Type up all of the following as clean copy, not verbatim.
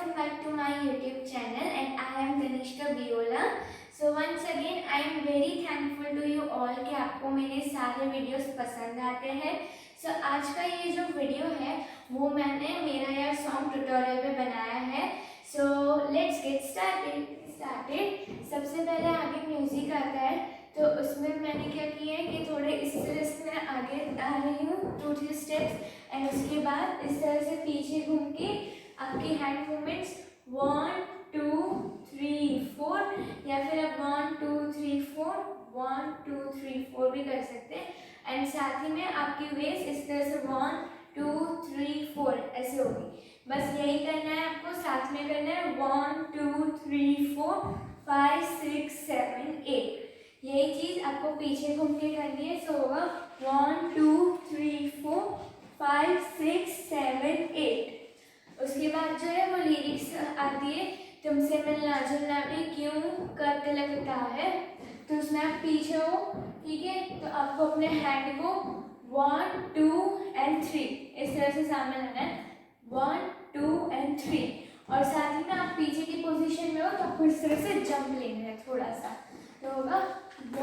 welcome back to my YouTube channel and I am Tanishka Biola. So once again I am very thankful to you all कि आपको मेरे सारे videos पसंद आते हैं. So आज का ये जो वीडियो है वो मैंने मेरा यार सॉन्ग ट्यूटोरियल पे बनाया है. So let's get started. सबसे पहले आगे म्यूजिक आता है तो उसमें मैंने क्या किया है कि थोड़े इस तरह से मैं आगे आ रही हूँ 2-3 स्टेप्स एंड उसके बाद इस तरह से पीछे घूम के आपकी हैंड मूवमेंट्स 1 2 3 4 या फिर आप 1 2 3 4 1 2 3 4 भी कर सकते हैं. एंड साथ ही में आपकी वेस्ट इस तरह से 1 2 3 4 ऐसे होगी. बस यही करना है आपको, साथ में करना है 1 2 3 4 5 6 7 8. यही चीज़ आपको पीछे घूम के करनी है. सो होगा 1 2 3 4 5 6 7 8. उसके बाद जो है वो लिरिक्स आती है, तुमसे मिलना जुलना भी क्यों करते लगता है. तो उसमें आप पीछे हो, ठीक है, तो आपको अपने हैंड को 1 2 and 3 इस तरह से सामने लाना है. 1 2 and 3 और साथ ही में आप पीछे की पोजीशन में हो तो आपको इस तरह से जंप लेना है थोड़ा सा. तो होगा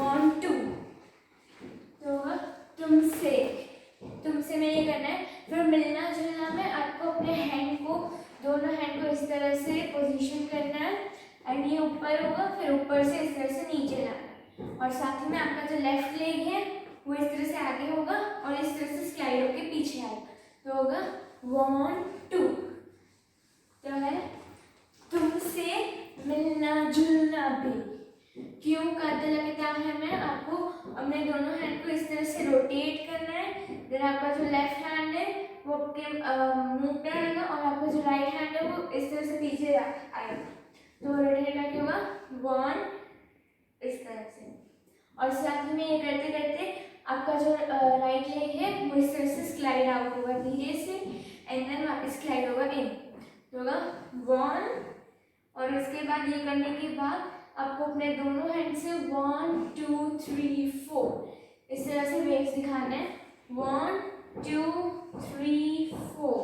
1 2. तो होगा तुमसे में ये करना है. फिर मिलना जुलना में आपको अपने हैंड को, दोनों हैंड को इस तरह से पोजीशन करना है एंड ये ऊपर होगा, फिर ऊपर से इस तरह से नीचे लाना है. और साथ ही में आपका जो लेफ्ट लेग है वो इस तरह से आगे होगा और इस तरह से स्लाइड होकर पीछे आएगा. तो होगा 1 2. तो है तुमसे मिलना जुलना भी क्यों करते लगता है. मैं आपको अपने दोनों हैंड को इस तरह से रोटेट करना है. देन आपका जो लेफ्ट हैंड है वो आपके मुंह पे आएगा और आपका जो राइट हैंड है वो इस तरह से पीछे आएगा. तो रोटेट करके होगा 1 इस तरह से. और साथ में ये करते करते आपका जो राइट लेग है वो इस तरह से स्लाइड आउट होगा धीरे से एंड देन वापस स्लाइड होगा इन. तो होगा 1. और उसके बाद ये करने के बाद आपको अपने दोनों हैंड से 1 2 3 4 इस तरह से वेव्स दिखाना है. 1 2 3 4.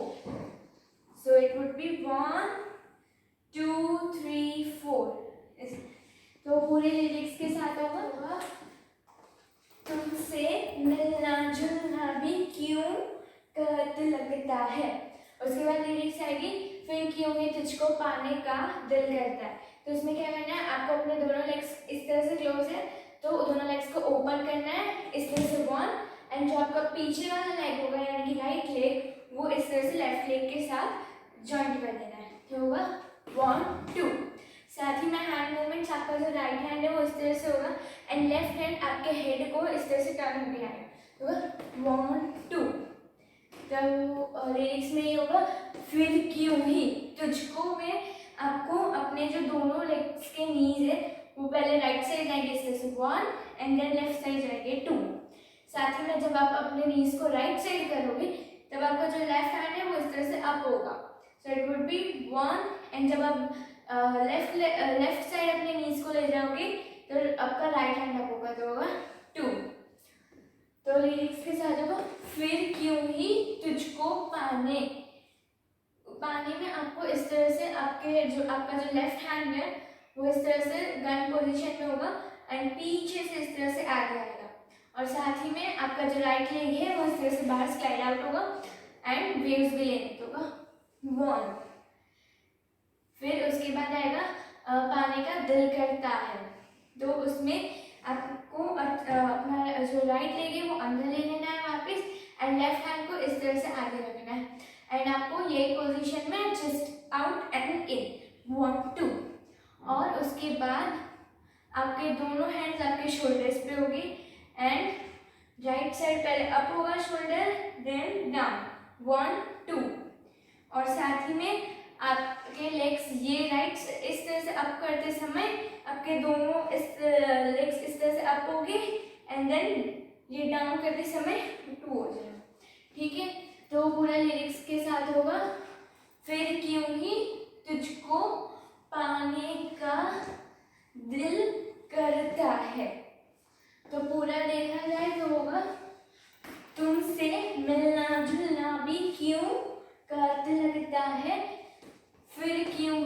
So it would be 1 2 3 4. तो पूरे लिरिक्स के साथ होगा तुमसे मिलना जुलना भी क्यों करते लगता है. उसके बाद लिरिक्स आएगी फिर क्यों ही तुझको पाने का दिल करता है. तो उसमें क्या करना है, आपको अपने दोनों लेग्स इस तरह से क्लोज है तो दोनों लेग्स को ओपन करना है इस तरह से 1 एंड जो आपका पीछे वाला लेग होगा यानी कि राइट लेग वो इस तरह से लेफ्ट लेग के साथ जॉइंट कर देना है. तो होगा 1 2. साथ ही में हैंड मूवमेंट्स आपका जो राइट हैंड है वो इस तरह से होगा एंड लेफ्ट हैंड आपके हेड को इस तरह से टर्न होकर आएगा. तो 1 2. तो लिरिक्स में ये होगा फिर क्यों ही तुझको में आपको अपने जो दोनों लेग्स के नीज है वो पहले राइट साइड जाएंगे इस तरह से 1 एंड देन लेफ्ट साइड जाएंगे 2. साथ ही में जब आप अपने नीज को राइट साइड करोगे तब आपका जो लेफ्ट हैंड है वो इस तरह से अप होगा. So it would be 1 and जब आप लेफ्ट साइड अपने नीज को ले जाओगे तो आपका राइट हैंड अप होगा. तो होगा 2. तो लिरिक्स के साथ होगा फिर क्यों ही तुझको पाने में आपको इस तरह से आपका जो लेफ्ट हैंड है वो इस तरह से गन पोजीशन में होगा एंड पीछे से इस तरह से आगे आएगा. और साथ ही में आपका जो राइट लेग है वो इस तरह से बाहर स्लाइड आउट होगा एंड वेव्स भी लेने होगा 1. फिर उसके बाद आएगा पाने का दिल करता है. तो उसमें आपको अपना जो राइट लेग है वो अंदर ले लेना है वापस एंड लेफ्ट हैंड को इस तरह से आगे रखना है एंड आपको ये पोजीशन में जस्ट आउट एंड इन 1 2. और उसके बाद आपके दोनों हैंड्स आपके शोल्डर्स पे होगी एंड राइट साइड पहले अप होगा शोल्डर देन डाउन 1 2. और साथ ही में आपके लेग्स ये राइट इस तरह से अप करते समय आपके दोनों लेग्स इस तरह से अप होगी एंड देन ये डाउन करते समय 2 हो जाएगा. ठीक है. तो पूरा लिरिक्स के साथ होगा फिर क्यों ही तुझको पाने का दिल करता है. तो पूरा देखा जाए तो होगा तुमसे मिलना जुलना भी क्यों करते लगता है. फिर क्यों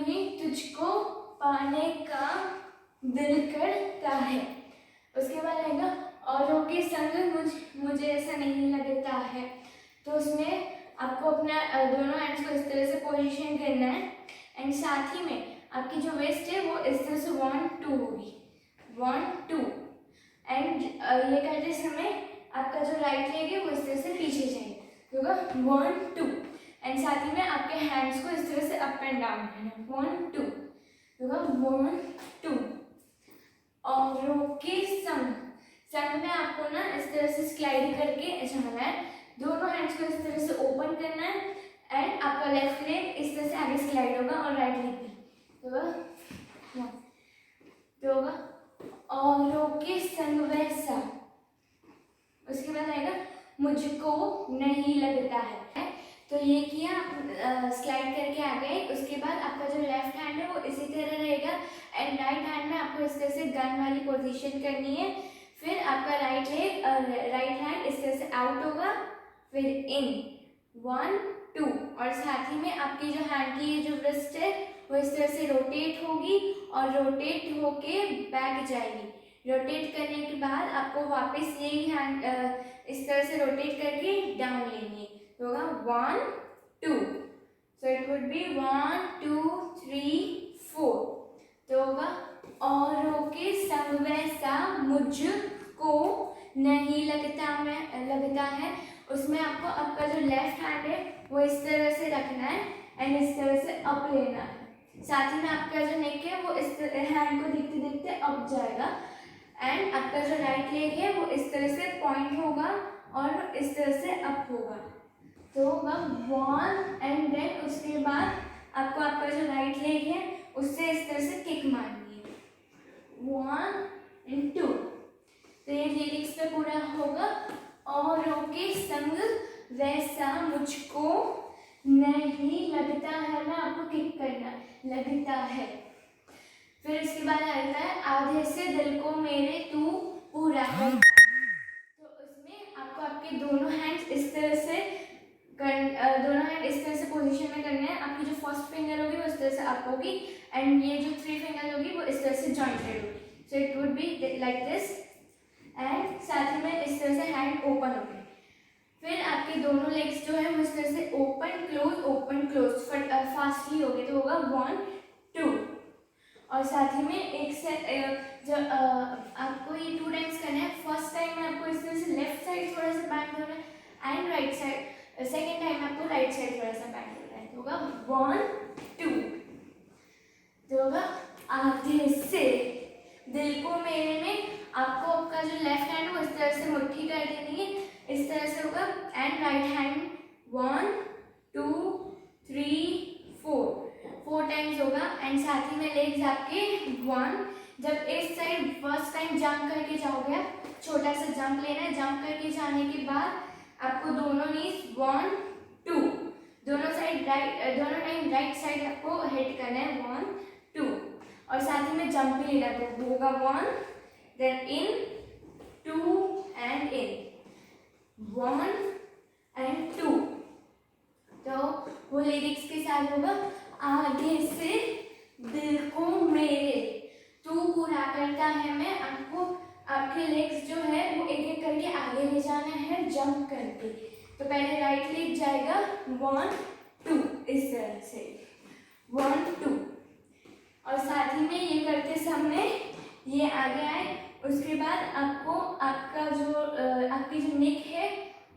पाने का दिल करता है। उसके बाद आएगा औरों के संग मुझे ऐसा नहीं लगता है। तो उसमें आपको अपना दोनों हैंड्स को इस तरह से पोजीशन करना है एंड साथ ही में आपकी जो वेस्ट है वो इस तरह से 1 2 होगी, 1 2 एंड ये करते समय आपका जो राइट लेग है वो इस तरह से पीछे जाएगा, होगा 1 2 एंड साथ ही में आपके हैंड्स को इस तरह से अप एंड डाउन करना है, 1 2 होगा 1 2। औरों के संग में आपको ना इस तरह से स्लाइड करके जाना है, दोनों हैंड्स को इस तरह से ओपन करना है एंड आपका लेफ्ट लेग इस तरह से आगे स्लाइड होगा और राइट लेग भी तो होगा औरों के संग वैसा। उसके बाद आएगा मुझको नहीं लगता है। तो ये किया, स्लाइड करके आ गए। उसके बाद आपका जो लेफ्ट हैंड है वो इसी तरह रहेगा एंड राइट हैंड में आपको इस तरह से गन वाली पोजीशन करनी है। फिर आपका राइट हैंड इस तरह से आउट होगा, फिर इन 1 2 और साथ ही में आपकी जो हैंड की ये जो रिस्ट है वो इस तरह से रोटेट होगी और रोटेट होके बैक जाएगी। रोटेट करने के बाद आपको वापस यही हैंड इस तरह से रोटेट करके डाउन लेनी है, तो होगा 1 2। So it would be 1 2 3 4। तो होगा औरों के संग वैसा मुझको नहीं लगता है। उसमें आपको आपका जो लेफ्ट हैंड है वो इस तरह से रखना है एंड इस तरह से अप लेना है। साथ ही में आपका जो नेक है वो इस हैंड को देखते देखते अप जाएगा एंड आपका जो राइट लेग है वो इस तरह से पॉइंट होगा और इस तरह से अप होगा। तो होगा 1 एंड देन उसके बाद आपको आपका जो राइट लेग है उससे इस तरह से किक मारनी है, 1 एंड 2। तो ये लिरिक्स पे पूरा होगा औरों के संग वैसा मुझको नहीं लगता है, मैं आपको किक करना लगता है। फिर इसके बाद आता है आधे से दिल को मेरे तू पूरा है। तो उसमें आपको आपके दोनों हैंड्स इस तरह से पोजीशन में करने हैं। आपकी जो फर्स्ट फिंगर होगी वो इस तरह से अप होगी एंड ये जो 3 फिंगर होगी वो इस तरह से जॉइंटेड होगी। So it would be like this and साथ ही में इस तरह से हैंड ओपन होगी। फिर आपके दोनों लेग्स जो है वो इस तरह से ओपन क्लोज फास्टली हो गए। तो होगा 1 2 और साथ ही में एक से आपको ये 2 टाइम्स करना है। फर्स्ट टाइम में आपको इस तरह से लेफ्ट साइड थोड़ा सा बैंड होना है and right side, second time आपको राइट साइड थोड़ा सा बैंड होना है। तो होगा 1 2। तो होगा आधे से दिल को मेरे में आपको आपका जो लेफ्ट हैंड वो इस तरह से मुट्ठी कर देनी है, इस तरह से होगा एंड राइट हैंड 1 2 3 4 टाइम्स होगा एंड साथ ही में लेग्स आपके 1। जब इस साइड फर्स्ट टाइम जंप करके जाओगे आप, छोटा सा जंप लेना है। जंप करके जाने के बाद आपको दोनों नीज 1 2 दोनों टाइम राइट साइड आपको हिट करना है 1 2 और साथ ही में जंप भी लेना है। तो होगा 1 then in 2 and in 1 and 2। तो वो लिरिक्स के साथ होगा आगे से दिल को मेरे तू पूरा करता है। मैं आपको आपके लेग्स जो है वो एक एक करके आगे ले जाना है जंप करके। तो पहले राइट लेग जाएगा 1 2 इस तरह से 1 2 और साथ ही में ये करते समय ये आगे आए। उसके बाद आपको आपकी जो नेक है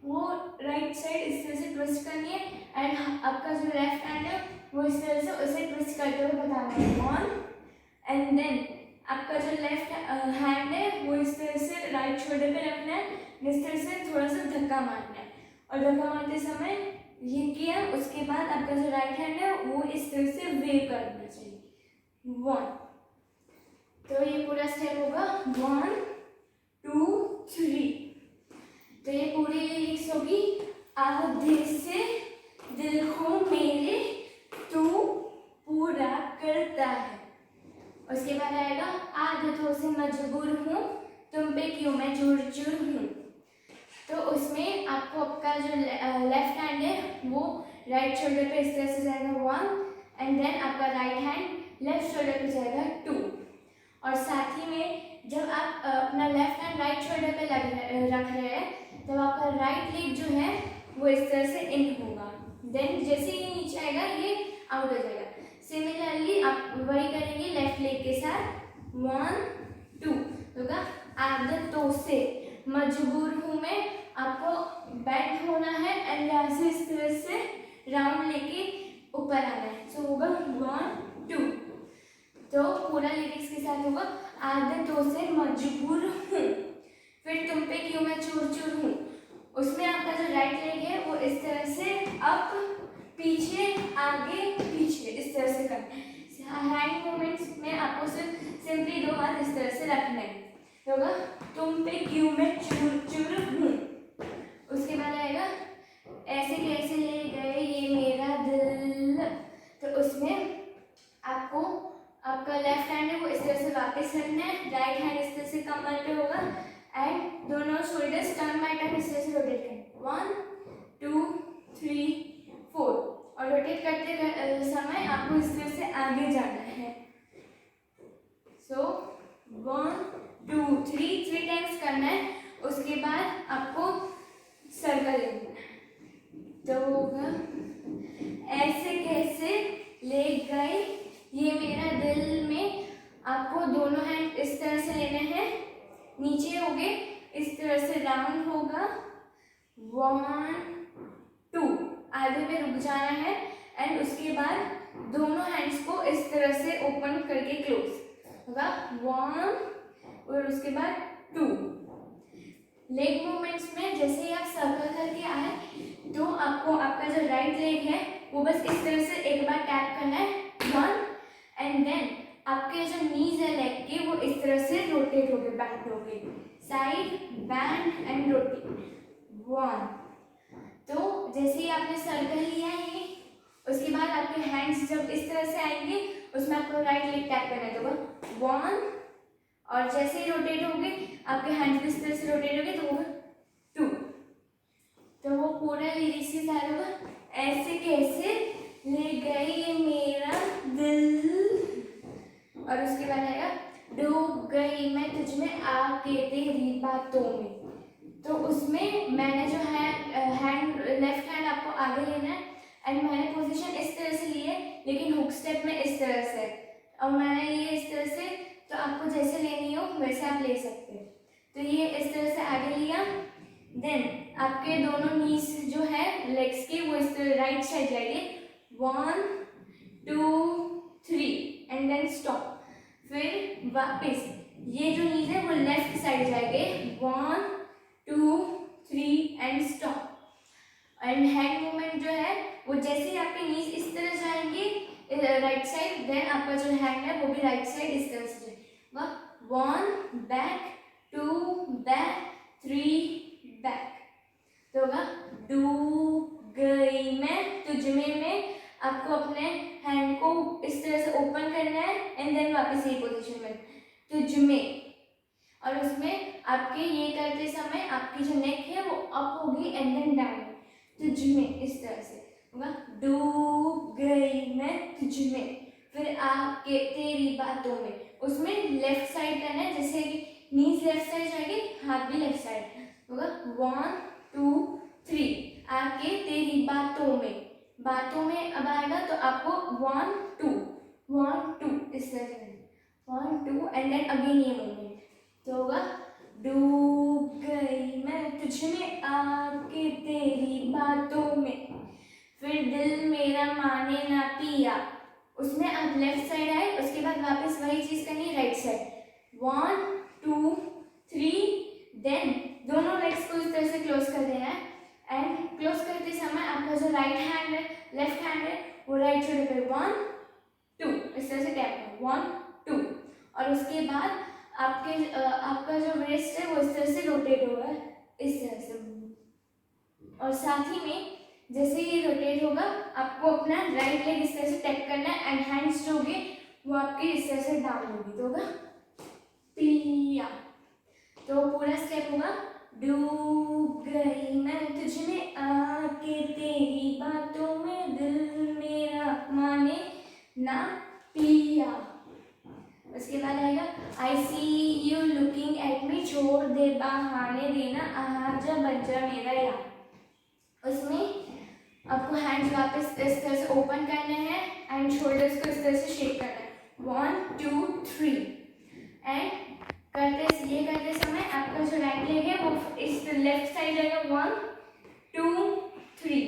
वो राइट साइड इस तरह से ट्विस्ट करनी है एंड आपका जो लेफ्ट हैंड है वो इस तरह से उसे ट्विस्ट करते हुए बताना है 1 एंड देन आपका जो लेफ्ट हैंड है वो इस तरह से राइट शोल्डर पे रखना है, इस तरह से थोड़ा सा धक्का मारना है और धक्का मारते समय ये किया। उसके बाद आपका जो राइट हैंड है वो इस तरह से वेव करना चाहिए 1। तो ये पूरा स्टेप होगा 1 2 3। तो ये पूरी लिरिक्स होगी आधे से दिल को मेरे तू पूरा करता है। उसके बाद आएगा आदतों से मजबूर हूँ तुम पे क्यों मैं चूर हूँ। तो उसमें आपको आपका जो लेफ्ट हैंड है वो राइट शोल्डर पे इस तरह से जाएगा 1 एंड देन आपका राइट हैंड लेफ्ट शोल्डर पे जाएगा 2। और साथ ही में जब आप अपना लेफ्ट हैंड राइट शोल्डर पे रख रहे हैं तब आपका राइट लेग जो है वो इस तरह से इन होगा, देन जैसे ही नीचे आएगा ये आउट हो जाएगा। सिमिलरली आप वही करेंगे लेफ्ट लेग के साथ, 1 2 होगा। आदतों से मजबूर हूँ मैं, आपको बेंड होना है एंड यहाँ से इस तरह से राउंड लेके ऊपर आना है। सो होगा 1 2। तो पूरा लिरिक्स के साथ होगा, आदतों से मजबूर हूँ, फिर तुम पे क्यों मैं चूर चूर हूँ। उसमें आपका जो राइट लेग है वो इस तरह से अप पीछे आगे पीछे इस तरह से करना है। हैंड मूवमेंट्स में आपको सिर्फ सिंपली 2 हाथ इस तरह से रखना है। होगा तुम पे क्यों मैं चूर चूर हूँ। उसके बाद आएगा ऐसे कैसे ले गए ये मेरा दिल। तो उसमें आपको आपका लेफ्ट हैंड है वो इस तरह से वापस रखना है, राइट हैंड इस तरह से कमर पे होगा एंड दोनों शोल्डर्स टर्न बाय टर्न इस तरह से रोटेट करें, 1 2 3 4। और रोटेट करते समय आपको इस तरह से आगे जाना है। सो 1 2 3 टाइम्स करना है। उसके बाद आपको सर्कल लेना है। तो होगा ऐसे कैसे ले गए ये मेरा दिल में, आपको दोनों हैंड इस तरह से लेने हैं, नीचे हो गए इस तरह से राउंड होगा, 1 2 आधे में रुक जाना है एंड उसके बाद दोनों हैंड्स को इस तरह से ओपन करके क्लोज होगा, 1 और उसके बाद 2। लेग मूवमेंट्स में जैसे ही आप सर्कल करके आए तो आपको आपका जो राइट लेग है वो बस इस तरह से एक बार टैप करना है, 1 एंड देन आपके जो नीज है लेग के वो इस तरह से रोटेट हो गए, बैंड हो गए, साइड बैंड एंड रोटेट 1। तो जैसे ही आपने सर्कल लिया है उसके बाद आपके हैंड्स जब इस तरह से आएंगे उसमें आपको राइट लेग टैप करना है, तो 1 और जैसे ही रोटेट होंगे आपके हैंड्स इस तरह से रोटेट होंगे तो होगा 2। तो वो पूरा लिरिक्स के साथ होगा ऐसे कैसे ले गई मेरा दिल। और उसके बाद आएगा डूब गई मैं तुझ में आके तेरी बातों में। तो उसमें मैंने जो है हैंड लेफ्ट हैंड आपको आगे लेना है एंड मैंने पोजीशन इस तरह से ली है लेकिन हुक स्टेप में इस तरह से, और मैंने लिए इस तरह से, तो आपको जैसे लेनी हो वैसे आप ले सकते हैं। तो ये इस तरह से आगे लिया, देन आपके दोनों नीज जो है लेग्स के वो इस तरह राइट साइड जाएंगे, 1 2 3 एंड देन स्टॉप। फिर वापस ये जो नीज है वो लेफ्ट साइड जाएंगे, 1 2 3 and stop. And hand movement जो है वो जैसे ही आपके नीज इस तरह जाएंगे राइट साइड, देन आपका जो हैंड है वो भी राइट साइड इस तरह से जाएगा, 1 बैक 2 बैक 3 बैक। तो होगा डूब गई मैं तुझ में आपको अपने हैंड को इस तरह से ओपन करना है एंड देन वापस यही पोजीशन में तुझ में। और उसमें आपके ये करते समय आपकी जो नेक है वो अप होगी एंड देन डाउन, तुझ में इस तरह से होगा, डूब गई मैं तुझ में। फिर आके तेरी बातों में, उसमें लेफ्ट साइड करना है, जैसे कि नीज लेफ्ट साइड जाएगी हाथ भी लेफ्ट साइड होगा, 1 2 3 आके तेरी बातों में। बातों में अब आएगा तो आपको 1 2 इस तरह से 1 2 एंड देन अगेन ये मूवमेंट। तो होगा डूब गई मैं तुझ में आके तेरी बातों में। फिर दिल मेरा माने ना पिया, उसमें आप लेफ्ट साइड आए उसके बाद वापस वही चीज करनी है राइट साइड, 1 2 3 देन दोनों लेग्स को इस तरह से क्लोज कर देना है एंड क्लोज करते समय आपका जो राइट हैंड है लेफ्ट हैंड है वो राइट शोल्डर पे 1 2 इस तरह से टैप 1 2। और उसके बाद आपका जो वेस्ट है वो इस तरह से रोटेट होगा इस तरह से, और साथ ही में जैसे ये रोटेट होगा आपको अपना राइट लेग इस तरह से टैप करना है एंड हैंड्स जो होंगे वो आपके इस तरह से डाउन होगी, तो होगा पिया। तो पूरा स्टेप होगा डूब गई मैं तुझ में आके तेरी बातों में, दिल मेरा माने ना पिया। उसके बाद आएगा आई सी यू लुकिंग एट मी, छोड़ दे बहाने देना, आजा बन जा मेरा यार। उसमें आपको हैंड्स वापस इस तरह से ओपन करने हैं एंड शोल्डर्स को इस तरह से शेक करना है, 1 2 3 एंड ये करते समय आपका जो राइट लेग है वो इस लेफ्ट साइड जाएगा, 1 2 3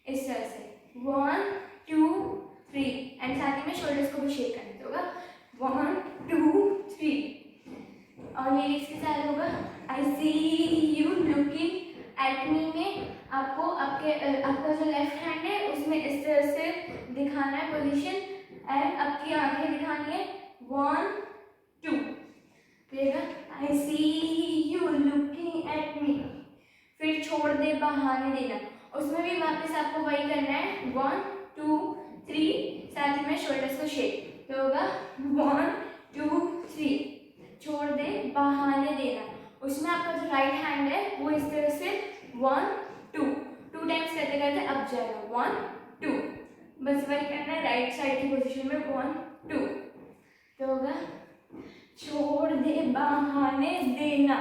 इस तरह से 1 2 3 एंड साथ ही में शोल्डर्स को भी शेक करना होगा, 1 2 3 और लिरिक्स के साथ होगा आई सी यू लुकिंग एट मी में आपको आपका जो लेफ्ट हैंड है उसमें इस तरह से दिखाना है पोजीशन एंड आपकी आंखें दिखानी है, 1 2 आई सी यू लुकिंग एट मी, फिर छोड़ दे बहाने देना, उसमें भी वापस आपको वही करना है, 1 2 3 साथ ही में शोल्डर्स को शेक, तो होगा 1 2 3 छोड़ दे बहाने देना। उसमें आपका जो राइट हैंड है वो इस तरह से 1 2 टाइम्स करते करते अप जाएगा, 1 2 बस वही करना है राइट साइड की पोजीशन में, 1 2 तो होगा छोड़ दे बहाने देना,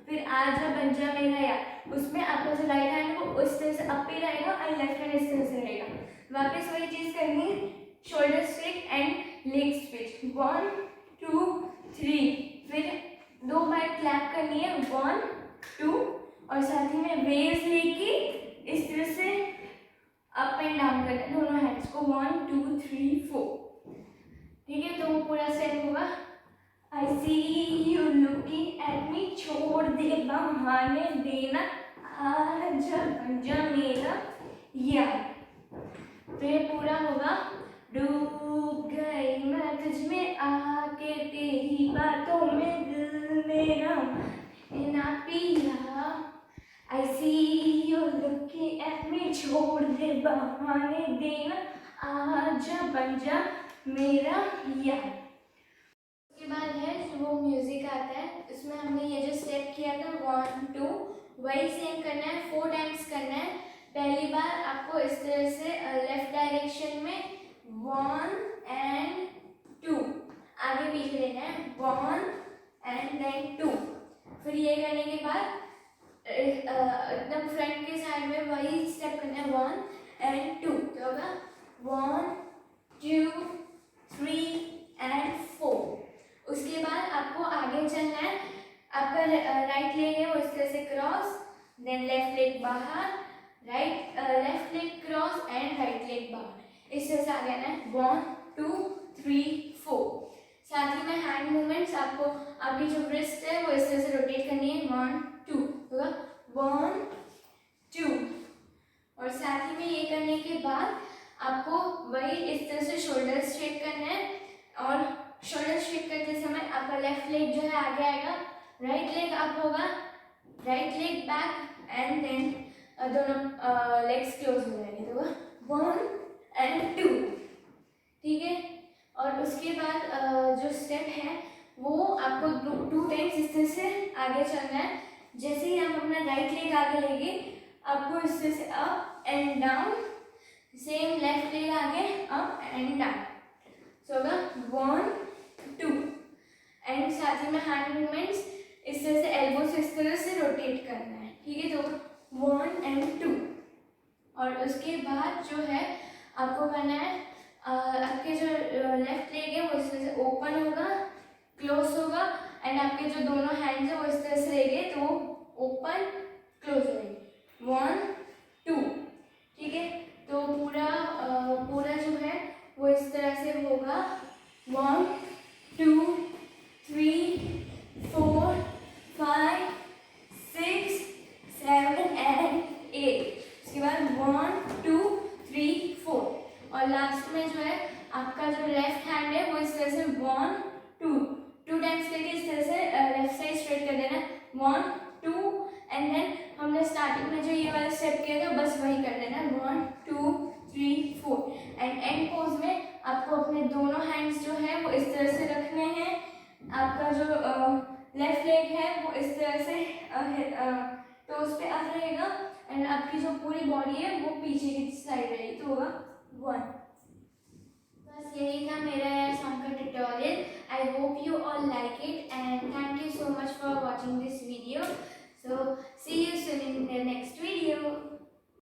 फिर आजा बन जा मेरा यार। उसमें आपका जो राइट हैंड वो उस तरह से अप ही रहेगा और लेफ्ट हैंड इस तरह से रहेगा। वापस वही चीज करनी है, shoulder straight and leg stretch, 1 2 3 फिर 2 बार क्लैप करनी है, 1 2 और साथ ही में वेव्स लेके इस तरह से अप एंड डाउन करना है दोनों हैंड्स को, 1 2 3 4 ठीक है। तो वो पूरा सेट होगा, आई सी यू लुकिंग एट मी, छोड़ दे बहाने देना, आजा बन जा मेरा यार। तो ये पूरा होगा, डूब गई मैं तुझ में आके तेरी बातों में दिल मेरा ना पिया, आई सी यू लुकिंग एट मी, छोड़ दे बहाने देना, आजा बन जा मेरा यार। उसके बाद है वो म्यूजिक आता है, इसमें हमने ये जो स्टेप किया था 1 2 वही सेम करना है, 4 टाइम्स करना है। पहली बार आपको इस तरह से लेफ्ट डायरेक्शन में 1 एंड 2 आगे पीछे लेना है, 1 एंड देन 2, फिर ये करने के बाद एकदम फ्रंट के साइड में वही स्टेप करना है, 1 एंड 2 तो होगा 1 2 3 एंड 4। उसके बाद आपको आगे चलना है, आपका राइट लेग है वो इस तरह से क्रॉस, देन लेफ्ट लेग बाहर, right left leg cross and right leg बाहर, इस तरह से आगे आना है, 1 2 3 4। साथ ही में हैंड मूवमेंट्स आपको आपकी जो रिस्ट है वो इस तरह से रोटेट करनी है, 1 2 होगा 1 2 और साथ ही में ये करने के बाद आपको वही इस तरह से शोल्डर स्ट्रेट करना है और शोल्डर स्ट्रेट करते समय आपका लेफ्ट लेग जो है आगे आएगा, राइट लेग अप होगा, right leg back and then दोनों लेग्स क्लोज हो जाएंगे, तो 1 एंड 2 ठीक है। और उसके बाद जो स्टेप है वो आपको 2 टाइम्स इस तरह से आगे चलना है। जैसे ही हम अपना राइट लेग आगे लेंगे आपको इस तरह से up and down, same left leg आगे अप एंड डाउन, सो होगा 1 2 एंड साथ ही में हैंड मूवमेंट्स इस तरह से एल्बो से इस तरह से रोटेट करना है, ठीक है। तो 1 एंड 2 और उसके बाद जो है आपको करना है आपके जो लेफ्ट लेग है वो इस तरह से ओपन होगा, क्लोज होगा एंड आपके जो दोनों हैंड्स है वो इस तरह से रहेंगे तो ओपन क्लोज रहेंगे, 1 2 ठीक है। तो पूरा जो है वो इस तरह से होगा, 1 2 3 4 5 6 7 एंड 8। उसके बाद 1 2 3 4 और लास्ट में जो है आपका जो लेफ्ट हैंड है वो इस तरह से 1 2 टाइम्स करके इस तरह से लेफ्ट साइड स्ट्रेट कर देना, 1 2 एंड देन हमने स्टार्टिंग में जो ये वाला स्टेप किया था बस वही कर देना, 1 2 3 4 एंड एंड पोज में आपको अपने दोनों हैंड्स जो है वो इस तरह से रखने हैं। आपका जो लेफ्ट लेग है वो इस तरह से टोस पे अप रहेगा एंड आपकी जो पूरी बॉडी है वो पीछे की साइड रहेगी, तो होगा 1